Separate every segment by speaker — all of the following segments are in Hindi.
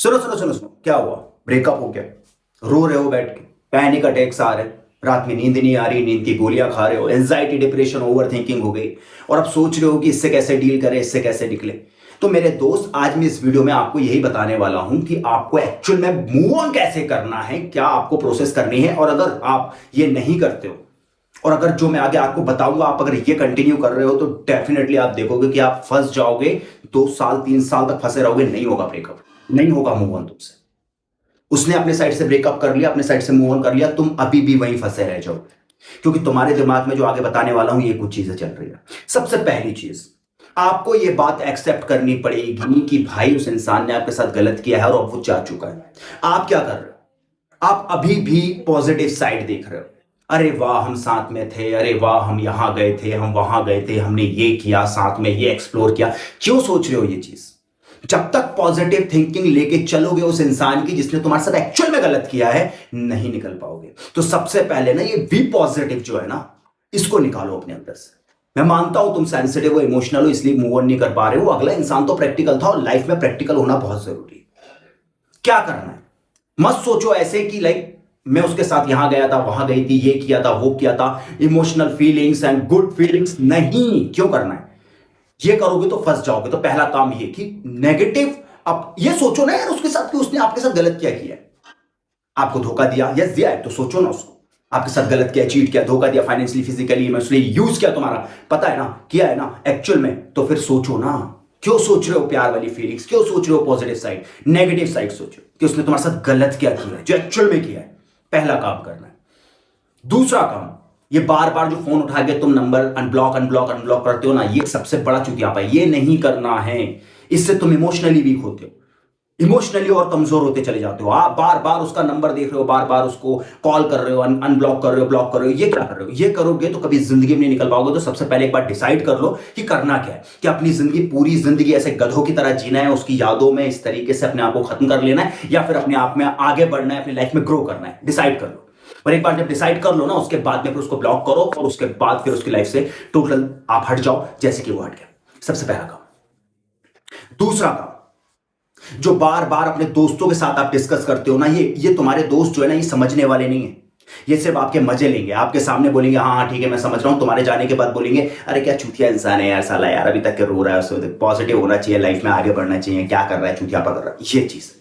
Speaker 1: सुनो सुनो सुनो सुनो, क्या हुआ? ब्रेकअप हो गया? रो रहे हो बैठ के? पैनिक अटैक्स आ रहे हैं, रात में नींद नहीं आ रही, नींद की गोलियां खा रहे हो, एंजाइटी डिप्रेशन ओवर थिंकिंग हो गई और अब सोच रहे हो कि इससे कैसे डील करें, इससे कैसे निकले। तो मेरे दोस्त, आज मैं इस वीडियो में आपको यही बताने वाला हूं कि आपको एक्चुअल में मूव ऑन कैसे करना है, क्या आपको प्रोसेस करनी है। और अगर आप ये नहीं करते हो और अगर जो मैं आगे आपको बताऊंगा आप अगर ये कंटिन्यू कर रहे हो तो डेफिनेटली आप देखोगे कि आप फंस जाओगे। 2 साल 3 साल तक फंसे रहोगे, नहीं होगा ब्रेकअप, नहीं होगा मूव ऑन तुमसे। उसने अपने साइड से ब्रेकअप कर लिया, अपने साइड से मूव ऑन कर लिया, तुम अभी भी वहीं फंसे रह जाओगे। क्योंकि तुम्हारे दिमाग में जो आगे बताने वाला हूं ये कुछ चीजें चल रही है। सबसे पहली चीज, आपको ये बात एक्सेप्ट करनी पड़ेगी कि भाई उस इंसान ने आपके साथ गलत किया है और अब वो जा चुका है। आप क्या कर रहे हो? आप अभी भी पॉजिटिव साइड देख रहे हो। अरे वाह हम साथ में थे, अरे वाह हम यहां गए थे, हम वहां गए थे, हमने ये किया साथ में, ये एक्सप्लोर किया। क्यों सोच रहे हो ये चीज? जब तक पॉजिटिव थिंकिंग लेके चलोगे उस इंसान की जिसने तुम्हारे साथ एक्चुअल में गलत किया है, नहीं निकल पाओगे। तो सबसे पहले ना ये वी पॉजिटिव जो है ना, इसको निकालो अपने अंदर से। मैं मानता हूं तुम सेंसिटिव हो, इमोशनल हो, इसलिए मूव ऑन नहीं कर पा रहे हो। अगला इंसान तो प्रैक्टिकल था और लाइफ में प्रैक्टिकल होना बहुत जरूरी है। क्या करना है? मत सोचो ऐसे कि लाइक मैं उसके साथ यहां गया था, वहां गई थी, ये किया था, वो किया था, emotional feelings and good feelings नहीं। क्यों करना है? ये करोगे तो फंस जाओगे। तो पहला काम ये कि नेगेटिव, अब ये सोचो ना यार उसके साथ कि उसने आपके साथ गलत क्या किया है। आपको धोखा दिया, यस दिया है, तो सोचो ना उसको आपके साथ गलत किया, चीट किया, धोखा दिया, फाइनेंशियली, फिजिकली, इमोशनली यूज किया तुम्हारा, पता है ना, किया है ना एक्चुअल में। तो फिर सोचो ना, क्यों सोच रहे हो प्यार वाली फीलिंग्स, क्यों सोच रहे हो पॉजिटिव साइड? नेगेटिव साइड सोचो कि उसने तुम्हारे साथ गलत क्या किया है, जो एक्चुअल में किया है। पहला काम करना है। दूसरा काम, ये बार बार जो फोन उठा के तुम नंबर अनब्लॉक अनब्लॉक अनब्लॉक करते हो ना, ये सबसे बड़ा चुतियापा है। ये नहीं करना है, इससे तुम इमोशनली वीक होते हो, इमोशनली और कमजोर होते चले जाते हो। आप बार बार उसका नंबर देख रहे हो, बार बार उसको कॉल कर रहे हो, अनब्लॉक कर रहे हो, ब्लॉक कर रहे हो। ये क्या कर रहे हो? ये करोगे तो कभी जिंदगी में नहीं निकल पाओगे। तो सबसे पहले एक बार डिसाइड कर लो कि करना क्या है, कि अपनी जिंदगी, पूरी जिंदगी ऐसे गधों की तरह जीना है, उसकी यादों में इस तरीके से अपने आप को खत्म कर लेना है, या फिर अपने आप में आगे बढ़ना है, अपनी लाइफ में ग्रो करना है। डिसाइड कर लो। और एक बार जब डिसाइड कर लो ना, उसके बाद में फिर उसको ब्लॉक करो और उसके बाद फिर उसकी लाइफ से टोटल आप हट जाओ, जैसे कि वो हट गया। सबसे पहला काम। दूसरा काम, जो बार बार अपने दोस्तों के साथ आप डिस्कस करते हो ना, ये तुम्हारे दोस्त जो है ना, ये समझने वाले नहीं है। ये सिर्फ आपके मजे लेंगे, आपके सामने बोलेंगे हाँ हाँ ठीक है मैं समझ रहा हूं, तुम्हारे जाने के बाद बोलेंगे अरे क्या चूतिया इंसान है यार, साला यार अभी तक के रो रहा है, उसको पॉजिटिव होना चाहिए, लाइफ में आगे बढ़ना चाहिए, क्या कर रहा है, चूतियापा कर रहा है। ये चीज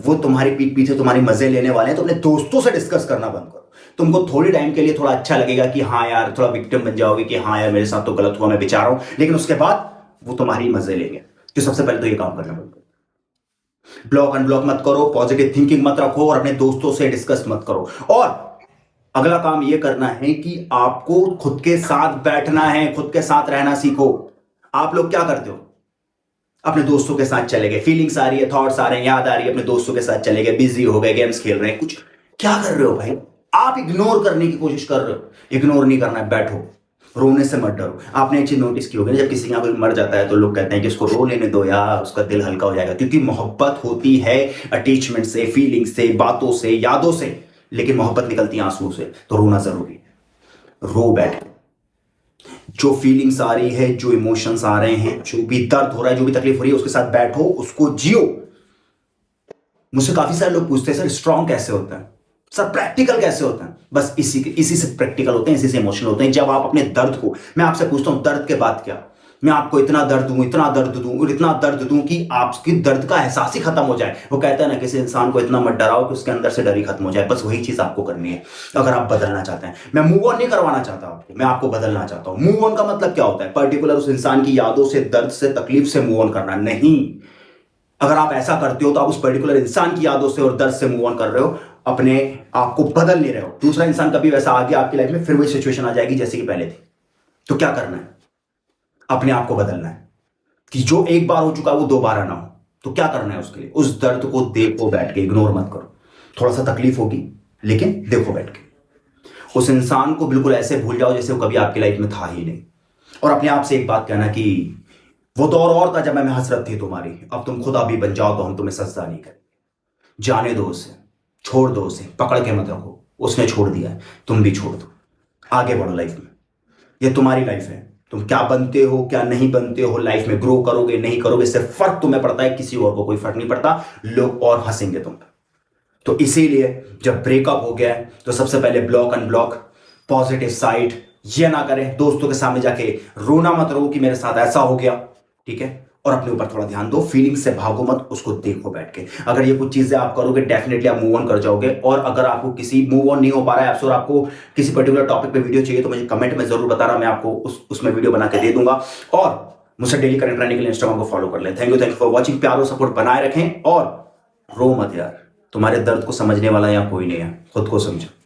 Speaker 1: वो तुम्हारी पीठ पीछे तुम्हारी मजे लेने वाले हैं। तो अपने दोस्तों से डिस्कस करना बंद करो। तुमको थोड़ी टाइम के लिए थोड़ा अच्छा लगेगा कि हाँ यार, थोड़ा विक्टिम बन जाओगे कि हाँ यार मेरे साथ तो गलत हुआ, मैं बेचारा हूं, लेकिन उसके बाद वो तुम्हारी मजे लेंगे। तो सबसे पहले तो ये काम करना बंद करो। ब्लॉक अनब्लॉक मत करो, पॉजिटिव थिंकिंग मत रखो और अपने दोस्तों से डिस्कस मत करो। और अगला काम यह करना है कि आपको खुद के साथ बैठना है, खुद के साथ रहना सीखो। आप लोग क्या करते हो? अपने दोस्तों के साथ चले गए, फीलिंग्स आ रही है, थॉट्स आ रहे हैं, याद आ रही है, अपने दोस्तों के साथ चले गए, बिजी हो गए, गेम्स खेल रहे हैं, कुछ क्या कर रहे हो भाई? आप इग्नोर करने की कोशिश कर रहे हो। इग्नोर नहीं करना है, बैठो। रोने से मत डरो। आपने एक चीज नोटिस की होगी ना, जब किसी का कोई मर जाता है तो लोग कहते हैं कि इसको रो लेने दो यार, उसका दिल हल्का हो जाएगा। क्योंकि मोहब्बत होती है अटैचमेंट से, फीलिंग से, बातों से, यादों से, लेकिन मोहब्बत निकलती है आंसू से। तो रोना जरूरी है। रो बैठ। जो फीलिंग्स आ रही है, जो इमोशंस आ रहे हैं, जो भी दर्द हो रहा है, जो भी तकलीफ हो रही है, उसके साथ बैठो, उसको जियो। मुझसे काफी सारे लोग पूछते हैं सर स्ट्रांग कैसे होता है, सर प्रैक्टिकल कैसे होता है? बस इसी से प्रैक्टिकल होते हैं, इसी से इमोशनल होते हैं। जब आप अपने दर्द को, मैं आपसे पूछता हूं दर्द के बाद क्या, मैं आपको इतना दर्द दूं, इतना दर्द दूं और इतना दर्द दूं कि आपकी दर्द का एहसास ही खत्म हो जाए। वो कहता है ना, किसी इंसान को इतना मत डराओ कि उसके अंदर से डर ही खत्म हो जाए। बस वही चीज आपको करनी है अगर आप बदलना चाहते हैं। मैं मूव ऑन नहीं करवाना चाहता आपको, मैं आपको बदलना चाहता हूं। मूव ऑन का मतलब क्या होता है? पर्टिकुलर उस इंसान की यादों से, दर्द से, तकलीफ से मूव ऑन करना नहीं। अगर आप ऐसा करते हो तो आप उस पर्टिकुलर इंसान की यादों से और दर्द से मूव ऑन कर रहे हो, अपने आप को बदल नहीं रहे हो। दूसरा इंसान कभी वैसा आ गया आपकी लाइफ में, फिर वही सिचुएशन आ जाएगी जैसे कि पहले थी। तो क्या करना है? अपने आप को बदलना है कि जो एक बार हो चुका है वो दोबारा ना हो। तो क्या करना है उसके लिए? उस दर्द को देखो बैठ के, इग्नोर मत करो। थोड़ा सा तकलीफ होगी लेकिन देखो बैठ के। उस इंसान को बिल्कुल ऐसे भूल जाओ जैसे वो कभी आपकी लाइफ में था ही नहीं। और अपने आप से एक बात कहना कि वो दौर और था जब मैं हसरत थी तुम्हारी, अब तुम खुदा भी बन जाओ तो हम तुम्हें सजदा नहीं करें। जाने दो उसे, छोड़ दो उसे, पकड़ के मत रखो। उसने छोड़ दिया है, तुम भी छोड़ दो। आगे बढ़ो लाइफ में, ये तुम्हारी लाइफ है, तुम क्या बनते हो क्या नहीं बनते हो, लाइफ में ग्रो करोगे नहीं करोगे, सिर्फ फर्क तुम्हें पड़ता है, किसी और को कोई फर्क नहीं पड़ता। लोग और हंसेंगे तुम पे। तो इसीलिए जब ब्रेकअप हो गया है तो सबसे पहले ब्लॉक अनब्लॉक, पॉजिटिव साइड। ये ना करें दोस्तों के सामने जाके रोना मत रो कि मेरे साथ ऐसा हो गया, ठीक है। और अपने ऊपर थोड़ा ध्यान दो, फीलिंग से भागो मत, उसको देखो बैठ के। अगर ये कुछ चीजें आप करोगे डेफिनेटली आप मूव ऑन कर जाओगे। और अगर आपको किसी मूव ऑन नहीं हो पा रहा है आपसे और आपको किसी पर्टिकुलर टॉपिक पे वीडियो चाहिए तो मुझे कमेंट में जरूर बताना, मैं आपको उसमें वीडियो बना के दे दूंगा। और मुझसे डेली कनेक्ट रहने के लिए इंस्टाग्राम को फॉलो कर लें। Thank you for watching. प्यार और सपोर्ट बनाए रखें और रो मत यार, तुम्हारे दर्द को समझने वाला यहाँ कोई नहीं है, खुद को समझो।